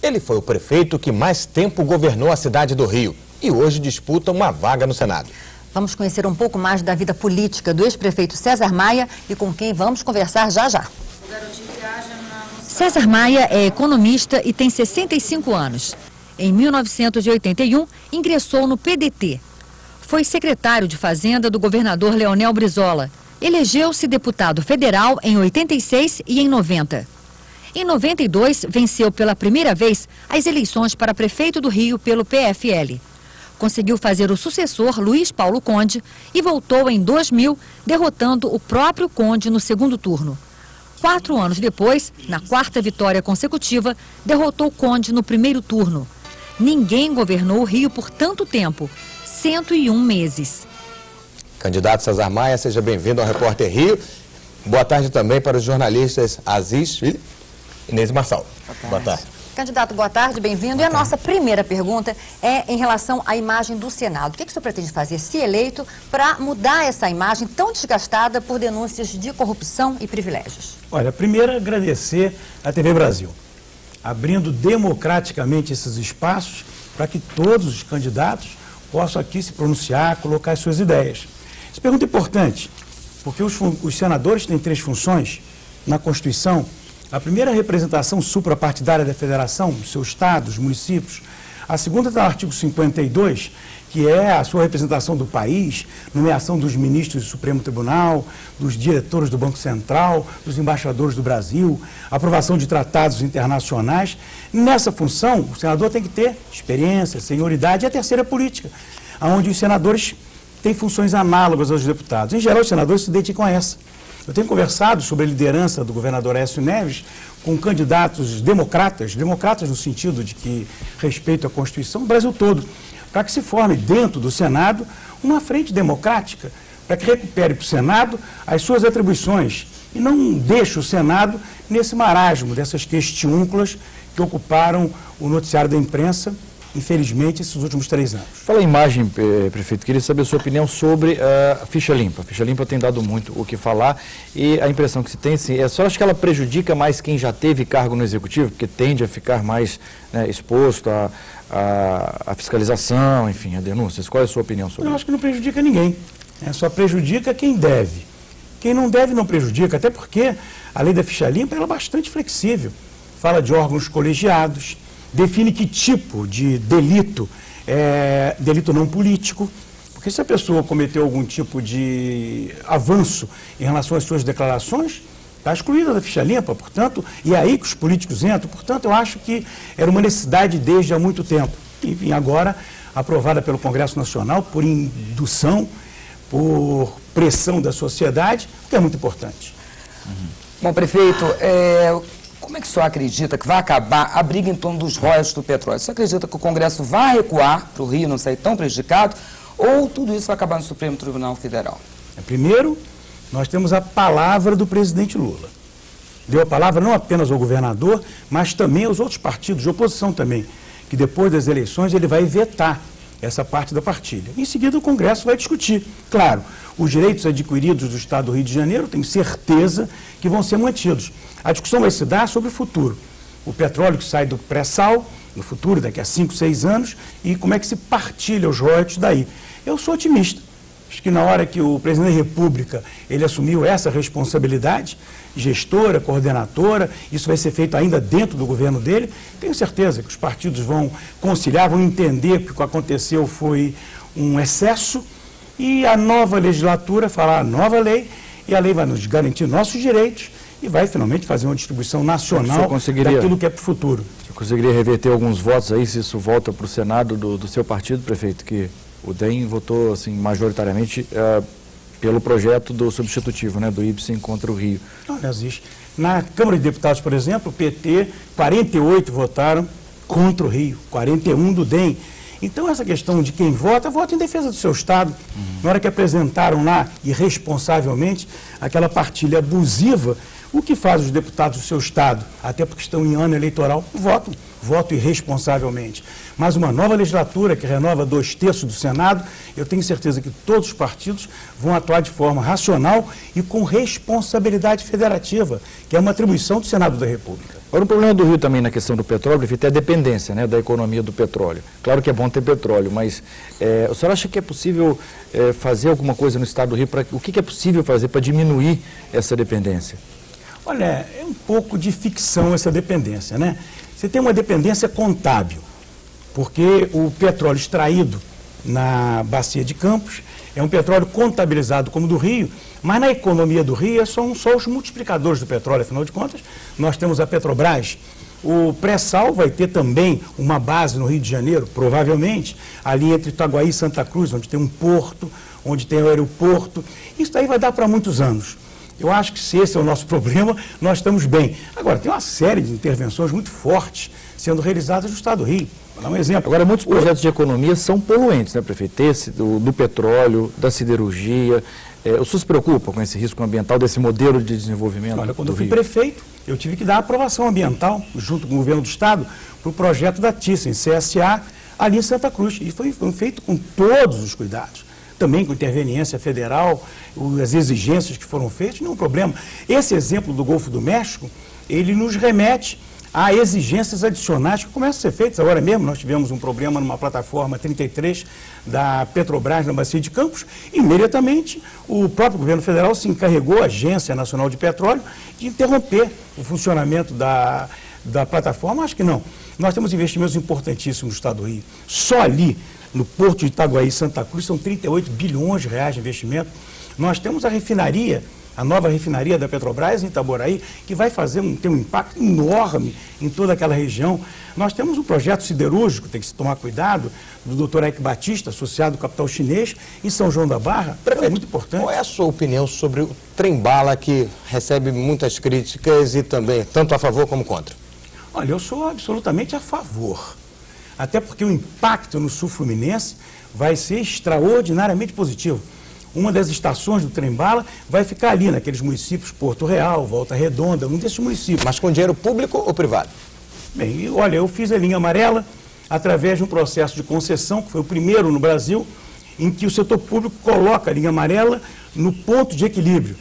Ele foi o prefeito que mais tempo governou a cidade do Rio e hoje disputa uma vaga no Senado. Vamos conhecer um pouco mais da vida política do ex-prefeito César Maia e com quem vamos conversar já já. César Maia é economista e tem 65 anos. Em 1981, ingressou no PDT. Foi secretário de Fazenda do governador Leonel Brizola. Elegeu-se deputado federal em 86 e em 90. Em 92, venceu pela primeira vez as eleições para prefeito do Rio pelo PFL. Conseguiu fazer o sucessor, Luiz Paulo Conde, e voltou em 2000, derrotando o próprio Conde no segundo turno. 4 anos depois, na quarta vitória consecutiva, derrotou Conde no primeiro turno. Ninguém governou o Rio por tanto tempo, 101 meses. Candidato César Maia, seja bem-vindo ao Repórter Rio. Boa tarde também para os jornalistas Aziz e Inês Marçal. Boa tarde. Candidato, boa tarde, bem-vindo. E a nossa primeira pergunta é em relação à imagem do Senado. O que o senhor pretende fazer, se eleito, para mudar essa imagem tão desgastada por denúncias de corrupção e privilégios? Olha, primeiro agradecer à TV Brasil, abrindo democraticamente esses espaços para que todos os candidatos possam aqui se pronunciar, colocar as suas ideias. Essa pergunta é importante, porque os senadores têm 3 funções na Constituição. A primeira é a representação suprapartidária da federação, dos seus estados, municípios. A segunda está no artigo 52, que é a sua representação do país, nomeação dos ministros do Supremo Tribunal, dos diretores do Banco Central, dos embaixadores do Brasil, aprovação de tratados internacionais. Nessa função, o senador tem que ter experiência, senioridade, e a terceira é política, onde os senadores têm funções análogas aos deputados. Em geral, os senadores se dedicam a essa. Eu tenho conversado sobre a liderança do governador Aécio Neves com candidatos democratas no sentido de que respeito à Constituição, do Brasil todo, para que se forme dentro do Senado uma frente democrática, para que recupere para o Senado as suas atribuições e não deixe o Senado nesse marasmo dessas questiúnculas que ocuparam o noticiário da imprensa, infelizmente, esses últimos 3 anos. Fala em imagem, prefeito, queria saber a sua opinião sobre a ficha limpa. A ficha limpa tem dado muito o que falar e a impressão que se tem, sim, só acho que ela prejudica mais quem já teve cargo no Executivo, porque tende a ficar mais exposto à fiscalização, enfim, a denúncias. Qual é a sua opinião sobre isso? Eu acho que não prejudica ninguém, só prejudica quem deve. Quem não deve não prejudica, até porque a lei da ficha limpa ela é bastante flexível. Fala de órgãos colegiados, define que tipo de delito é delito não político, porque se a pessoa cometeu algum tipo de avanço em relação às suas declarações, está excluída da ficha limpa, portanto, e é aí que os políticos entram. Portanto, eu acho que era uma necessidade desde há muito tempo. Enfim, agora aprovada pelo Congresso Nacional por indução, por pressão da sociedade, que é muito importante. Bom, prefeito, como é que o senhor acredita que vai acabar a briga em torno dos royalties do petróleo? O senhor acredita que o Congresso vai recuar para o Rio não sair tão prejudicado ou tudo isso vai acabar no Supremo Tribunal Federal? Primeiro, nós temos a palavra do presidente Lula. Deu a palavra não apenas ao governador, mas também aos outros partidos de oposição também, que depois das eleições ele vai vetar essa parte da partilha. Em seguida, o Congresso vai discutir. Claro, os direitos adquiridos do Estado do Rio de Janeiro, tenho certeza que vão ser mantidos. A discussão vai se dar sobre o futuro. O petróleo que sai do pré-sal, no futuro, daqui a 5, 6 anos, e como é que se partilha os royalties daí. Eu sou otimista. Acho que na hora que o presidente da República ele assumiu essa responsabilidade, gestora, coordenadora, isso vai ser feito ainda dentro do governo dele, tenho certeza que os partidos vão conciliar, vão entender que o que aconteceu foi um excesso e a nova legislatura fará a nova lei e a lei vai nos garantir nossos direitos e vai finalmente fazer uma distribuição nacional daquilo que é para o futuro. Você conseguiria reverter alguns votos aí, se isso volta para o Senado do seu partido, prefeito, que o DEM votou assim, majoritariamente pelo projeto do substitutivo, do Ibsen contra o Rio? Olha, Aziz, na Câmara de Deputados, por exemplo, o PT, 48 votaram contra o Rio, 41 do DEM. Então, essa questão de quem vota, vota em defesa do seu Estado. Na hora que apresentaram lá, irresponsavelmente, aquela partilha abusiva, o que faz os deputados do seu Estado, até porque estão em ano eleitoral, votam irresponsavelmente. Mas uma nova legislatura que renova 2/3 do Senado, eu tenho certeza que todos os partidos vão atuar de forma racional e com responsabilidade federativa, que é uma atribuição do Senado da República. Agora, um problema do Rio também na questão do petróleo, prefeito, é a dependência, né, da economia do petróleo. Claro que é bom ter petróleo, mas o senhor acha que é possível fazer alguma coisa no estado do Rio? O que é possível fazer para diminuir essa dependência? Olha, é um pouco de ficção essa dependência, né? Você tem uma dependência contábil, porque o petróleo extraído na bacia de Campos é um petróleo contabilizado como do Rio, mas na economia do Rio são só os multiplicadores do petróleo, afinal de contas, nós temos a Petrobras. O pré-sal vai ter também uma base no Rio de Janeiro, provavelmente, ali entre Itaguaí e Santa Cruz, onde tem um porto, onde tem o aeroporto. Isso aí vai dar para muitos anos. Eu acho que se esse é o nosso problema, nós estamos bem. Agora, tem uma série de intervenções muito fortes sendo realizadas no estado do Rio. Vou dar um exemplo. Agora, muitos projetos de economia são poluentes, né, prefeito? Esse do petróleo, da siderurgia. O senhor se preocupa com esse risco ambiental, desse modelo de desenvolvimento? Olha, quando eu fui prefeito, eu tive que dar aprovação ambiental, junto com o governo do estado, para o projeto da Thyssen, CSA, ali em Santa Cruz. E foi feito com todos os cuidados. Também com interveniência federal, as exigências que foram feitas, nenhum problema. Esse exemplo do Golfo do México, ele nos remete a exigências adicionais que começam a ser feitas. Agora mesmo nós tivemos um problema numa plataforma 33 da Petrobras na Bacia de Campos. Imediatamente o próprio governo federal se encarregou, a Agência Nacional de Petróleo, de interromper o funcionamento da plataforma. Acho que não. Nós temos investimentos importantíssimos no estado do Rio. Só ali, no Porto de Itaguaí e Santa Cruz, são 38 bilhões de reais de investimento. Nós temos a refinaria, a nova refinaria da Petrobras em Itaboraí, que vai ter um impacto enorme em toda aquela região. Nós temos um projeto siderúrgico, tem que se tomar cuidado, do Dr. Eike Batista, associado ao capital chinês, em São João da Barra. Prefeito, é muito importante. Qual é a sua opinião sobre o trem-bala, que recebe muitas críticas e também tanto a favor como contra? Olha, eu sou absolutamente a favor. Até porque o impacto no sul fluminense vai ser extraordinariamente positivo. Uma das estações do trem-bala vai ficar ali, naqueles municípios, Porto Real, Volta Redonda, um desses municípios. Mas com dinheiro público ou privado? Bem, olha, eu fiz a linha amarela através de um processo de concessão, que foi o primeiro no Brasil, em que o setor público coloca a linha amarela no ponto de equilíbrio.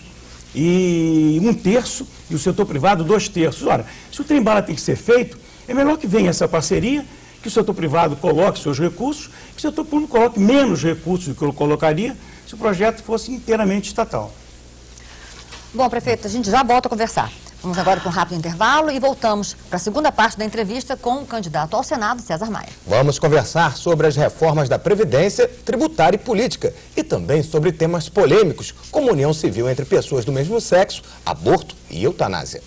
E 1/3, e o setor privado 2/3. Ora, se o trem-bala tem que ser feito, é melhor que venha essa parceria, que o setor privado coloque seus recursos, que o setor público coloque menos recursos do que eu colocaria se o projeto fosse inteiramente estatal. Bom, prefeito, a gente já volta a conversar. Vamos agora para um rápido intervalo e voltamos para a segunda parte da entrevista com o candidato ao Senado, César Maia. Vamos conversar sobre as reformas da Previdência, tributária e política e também sobre temas polêmicos, como união civil entre pessoas do mesmo sexo, aborto e eutanásia.